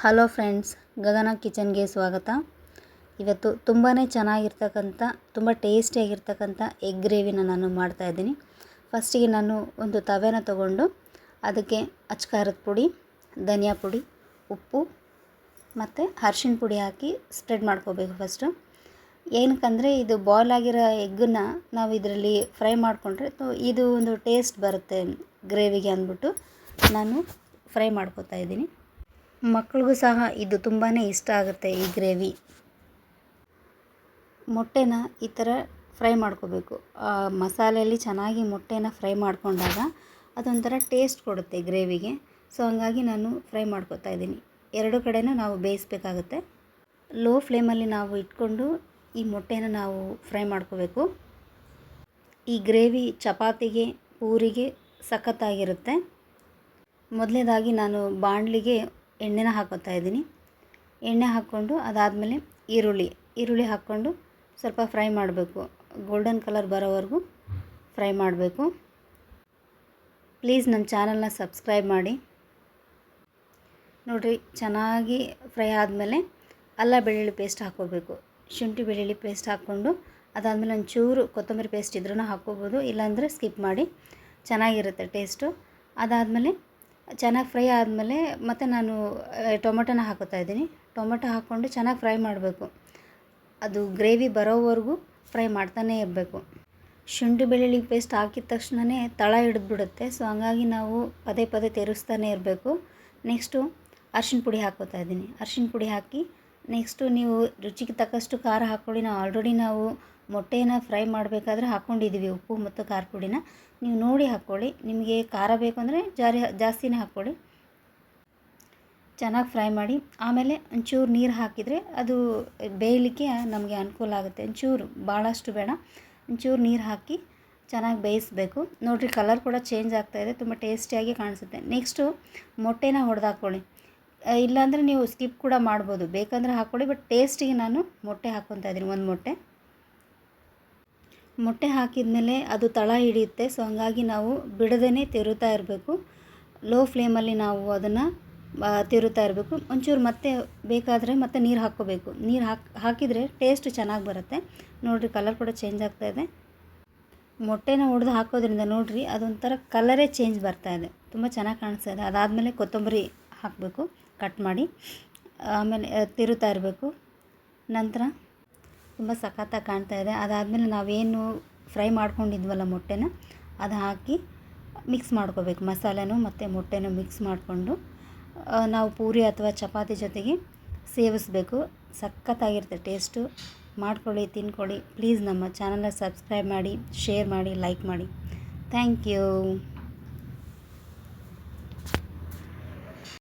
Hello friends, ಗಗನ ಕಿಚನ್ಗೆ ಸ್ವಾಗತ. ಇವತ್ತು ತುಂಬಾ ಚೆನ್ನಾಗಿರ್ತಕ್ಕಂಥ ತುಂಬ ಟೇಸ್ಟಿಯಾಗಿರ್ತಕ್ಕಂಥ ಎಗ್ ಗ್ರೇವಿನ ನಾನು ಮಾಡ್ತಾಯಿದ್ದೀನಿ. ಫಸ್ಟಿಗೆ ನಾನು ಒಂದು ತವೆನ ತೊಗೊಂಡು ಅದಕ್ಕೆ ಅಚ್ಕಾರದ ಪುಡಿ, ಧನಿಯಾ ಪುಡಿ, ಉಪ್ಪು ಮತ್ತು ಅರಿಶಿಣ ಪುಡಿ ಹಾಕಿ ಸ್ಪ್ರೆಡ್ ಮಾಡ್ಕೋಬೇಕು. ಫಸ್ಟು ಏನಕ್ಕಂದರೆ ಇದು ಬಾಯ್ಲ್ ಆಗಿರೋ ಎಗ್ಗನ್ನು ನಾವು ಇದರಲ್ಲಿ ಫ್ರೈ ಮಾಡಿಕೊಂಡ್ರೆ ಇದು ಒಂದು ಟೇಸ್ಟ್ ಬರುತ್ತೆ ಗ್ರೇವಿಗೆ ಅಂದ್ಬಿಟ್ಟು ನಾನು ಫ್ರೈ ಮಾಡ್ಕೋತಾ ಇದ್ದೀನಿ. ಮಕ್ಕಳಿಗೂ ಸಹ ಇದು ತುಂಬಾ ಇಷ್ಟ ಆಗುತ್ತೆ ಈ ಗ್ರೇವಿ. ಮೊಟ್ಟೆನ ಈ ಥರ ಫ್ರೈ ಮಾಡ್ಕೋಬೇಕು. ಮಸಾಲೆಯಲ್ಲಿ ಚೆನ್ನಾಗಿ ಮೊಟ್ಟೆನ ಫ್ರೈ ಮಾಡಿಕೊಂಡಾಗ ಅದೊಂಥರ ಟೇಸ್ಟ್ ಕೊಡುತ್ತೆ ಗ್ರೇವಿಗೆ. ಸೊ ಹಂಗಾಗಿ ನಾನು ಫ್ರೈ ಮಾಡ್ಕೋತಾ ಇದ್ದೀನಿ. ಎರಡು ಕಡೆನೂ ನಾವು ಬೇಯಿಸಬೇಕಾಗುತ್ತೆ. ಲೋ ಫ್ಲೇಮಲ್ಲಿ ನಾವು ಇಟ್ಕೊಂಡು ಈ ಮೊಟ್ಟೆನ ನಾವು ಫ್ರೈ ಮಾಡ್ಕೋಬೇಕು. ಈ ಗ್ರೇವಿ ಚಪಾತಿಗೆ, ಪೂರಿಗೆ ಸಖತ್ತಾಗಿರುತ್ತೆ. ಮೊದಲನೇದಾಗಿ ನಾನು ಬಾಣಲಿಗೆ ಎಣ್ಣೆನ ಹಾಕೋತಾ ಇದ್ದೀನಿ. ಎಣ್ಣೆ ಹಾಕ್ಕೊಂಡು ಅದಾದಮೇಲೆ ಈರುಳ್ಳಿ ಹಾಕ್ಕೊಂಡು ಸ್ವಲ್ಪ ಫ್ರೈ ಮಾಡಬೇಕು. ಗೋಲ್ಡನ್ ಕಲರ್ ಬರೋವರೆಗೂ ಫ್ರೈ ಮಾಡಬೇಕು. ಪ್ಲೀಸ್ ನನ್ನ ಚಾನಲ್ನ ಸಬ್ಸ್ಕ್ರೈಬ್ ಮಾಡಿ. ನೋಡಿರಿ, ಚೆನ್ನಾಗಿ ಫ್ರೈ ಆದಮೇಲೆ ಅಲ್ಲ ಬೆಳ್ಳುಳ್ಳಿ ಪೇಸ್ಟ್ ಹಾಕ್ಕೋಬೇಕು. ಶುಂಠಿ ಬೆಳ್ಳುಳ್ಳಿ ಪೇಸ್ಟ್ ಹಾಕ್ಕೊಂಡು ಅದಾದಮೇಲೆ ಒಂಚೂರು ಕೊತ್ತಂಬರಿ ಪೇಸ್ಟ್ ಇದ್ರೂ ಹಾಕ್ಕೋಬೋದು, ಇಲ್ಲಾಂದರೆ ಸ್ಕಿಪ್ ಮಾಡಿ, ಚೆನ್ನಾಗಿರುತ್ತೆ ಟೇಸ್ಟು. ಅದಾದಮೇಲೆ ಚೆನ್ನಾಗಿ ಫ್ರೈ ಆದಮೇಲೆ ಮತ್ತು ನಾನು ಟೊಮೊಟೊನ ಹಾಕೋತಾ ಇದ್ದೀನಿ. ಟೊಮೊಟೊ ಹಾಕ್ಕೊಂಡು ಚೆನ್ನಾಗಿ ಫ್ರೈ ಮಾಡಬೇಕು. ಅದು ಗ್ರೇವಿ ಬರೋವರೆಗೂ ಫ್ರೈ ಮಾಡ್ತಾನೇ ಇರಬೇಕು. ಶುಂಠಿ ಬೆಳ್ಳುಳ್ಳಿ ಪೇಸ್ಟ್ ಹಾಕಿದ ತಕ್ಷಣವೇ ತಳ ಹಿಡಿದ್ಬಿಡುತ್ತೆ. ಸೊ ಹಂಗಾಗಿ ನಾವು ಪದೇ ಪದೇ ತಿರುಗಿಸ್ತಾನೆ ಇರಬೇಕು. ನೆಕ್ಸ್ಟು ಅರಿಶಿಣ ಪುಡಿ ಹಾಕ್ಕೋತಾ ಇದ್ದೀನಿ. ಅರಿಶಿಣ ಪುಡಿ ಹಾಕಿ ನೆಕ್ಸ್ಟು ನೀವು ರುಚಿಗೆ ತಕ್ಕಷ್ಟು ಖಾರ ಹಾಕ್ಕೊಳ್ಳಿ. ಆಲ್ರೆಡಿ ನಾವು ಮೊಟ್ಟೆನ ಫ್ರೈ ಮಾಡಬೇಕಾದ್ರೆ ಹಾಕ್ಕೊಂಡಿದ್ದೀವಿ ಉಪ್ಪು ಮತ್ತು ಖಾರ ಪುಡಿನ. ನೀವು ನೋಡಿ ಹಾಕ್ಕೊಳ್ಳಿ. ನಿಮಗೆ ಖಾರ ಬೇಕು ಅಂದರೆ ಜಾಸ್ತಿನೇ ಹಾಕ್ಕೊಳ್ಳಿ. ಚೆನ್ನಾಗಿ ಫ್ರೈ ಮಾಡಿ ಆಮೇಲೆ ಒಂಚೂರು ನೀರು ಹಾಕಿದರೆ ಅದು ಬೇಯಲಿಕ್ಕೆ ನಮಗೆ ಅನುಕೂಲ ಆಗುತ್ತೆ. ಒಂಚೂರು, ಭಾಳಷ್ಟು ಬೇಡ, ಒಂಚೂರು ನೀರು ಹಾಕಿ ಚೆನ್ನಾಗಿ ಬೇಯಿಸಬೇಕು. ನೋಡಿರಿ, ಕಲರ್ ಕೂಡ ಚೇಂಜ್ ಆಗ್ತಾಯಿದೆ, ತುಂಬ ಟೇಸ್ಟಿಯಾಗಿ ಕಾಣಿಸುತ್ತೆ. ನೆಕ್ಸ್ಟು ಮೊಟ್ಟೆನ ಹೊಡೆದು ಹಾಕ್ಕೊಳ್ಳಿ. ಇಲ್ಲಾಂದರೆ ನೀವು ಸ್ಕಿಪ್ ಕೂಡ ಮಾಡ್ಬೋದು, ಬೇಕಂದರೆ ಹಾಕ್ಕೊಳ್ಳಿ. ಬಟ್ ಟೇಸ್ಟಿಗೆ ನಾನು ಮೊಟ್ಟೆ ಹಾಕ್ಕೊತಾ ಇದ್ದೀನಿ. ಒಂದು ಮೊಟ್ಟೆ ಹಾಕಿದ ಮೇಲೆ ಅದು ತಳ ಹಿಡಿಯುತ್ತೆ. ಸೊ ಹಂಗಾಗಿ ನಾವು ಬಿಡದೇ ತಿರುತ್ತಾ ಇರಬೇಕು. ಲೋ ಫ್ಲೇಮಲ್ಲಿ ನಾವು ಅದನ್ನು ತಿರುತ್ತಾ ಇರಬೇಕು. ಒಂಚೂರು ಮತ್ತೆ ಬೇಕಾದರೆ ಮತ್ತೆ ನೀರು ಹಾಕ್ಕೋಬೇಕು. ನೀರು ಹಾಕಿದರೆ ಟೇಸ್ಟ್ ಚೆನ್ನಾಗಿ ಬರುತ್ತೆ. ನೋಡಿರಿ, ಕಲರ್ ಕೂಡ ಚೇಂಜ್ ಆಗ್ತಾಯಿದೆ. ಮೊಟ್ಟೆನ ಹೊಡೆದು ಹಾಕೋದ್ರಿಂದ ನೋಡಿರಿ ಅದೊಂಥರ ಕಲರೇ ಚೇಂಜ್ ಬರ್ತಾಯಿದೆ, ತುಂಬ ಚೆನ್ನಾಗಿ ಕಾಣಿಸ್ತಾ ಇದೆ. ಅದಾದಮೇಲೆ ಕೊತ್ತಂಬರಿ ಹಾಕಬೇಕು ಕಟ್ ಮಾಡಿ. ಆಮೇಲೆ ತಿರುತ್ತಾ ಇರಬೇಕು. ನಂತರ ತುಂಬ ಸಖತ್ತಾಗಿ ಕಾಣ್ತಾಯಿದೆ. ಅದಾದಮೇಲೆ ನಾವೇನು ಫ್ರೈ ಮಾಡ್ಕೊಂಡಿದ್ವಲ್ಲ ಮೊಟ್ಟೆನ, ಅದು ಹಾಕಿ ಮಿಕ್ಸ್ ಮಾಡ್ಕೋಬೇಕು. ಮಸಾಲೆನೂ ಮತ್ತು ಮೊಟ್ಟೆನೂ ಮಿಕ್ಸ್ ಮಾಡಿಕೊಂಡು ನಾವು ಪೂರಿ ಅಥವಾ ಚಪಾತಿ ಜೊತೆಗೆ ಸೇವಿಸಬೇಕು. ಸಖತ್ತಾಗಿರುತ್ತೆ ಟೇಸ್ಟು. ಮಾಡ್ಕೊಳ್ಳಿ, ತಿನ್ಕೊಳ್ಳಿ. ಪ್ಲೀಸ್ ನಮ್ಮ ಚಾನಲ್ನ ಸಬ್ಸ್ಕ್ರೈಬ್ ಮಾಡಿ, ಶೇರ್ ಮಾಡಿ, ಲೈಕ್ ಮಾಡಿ. Thank you.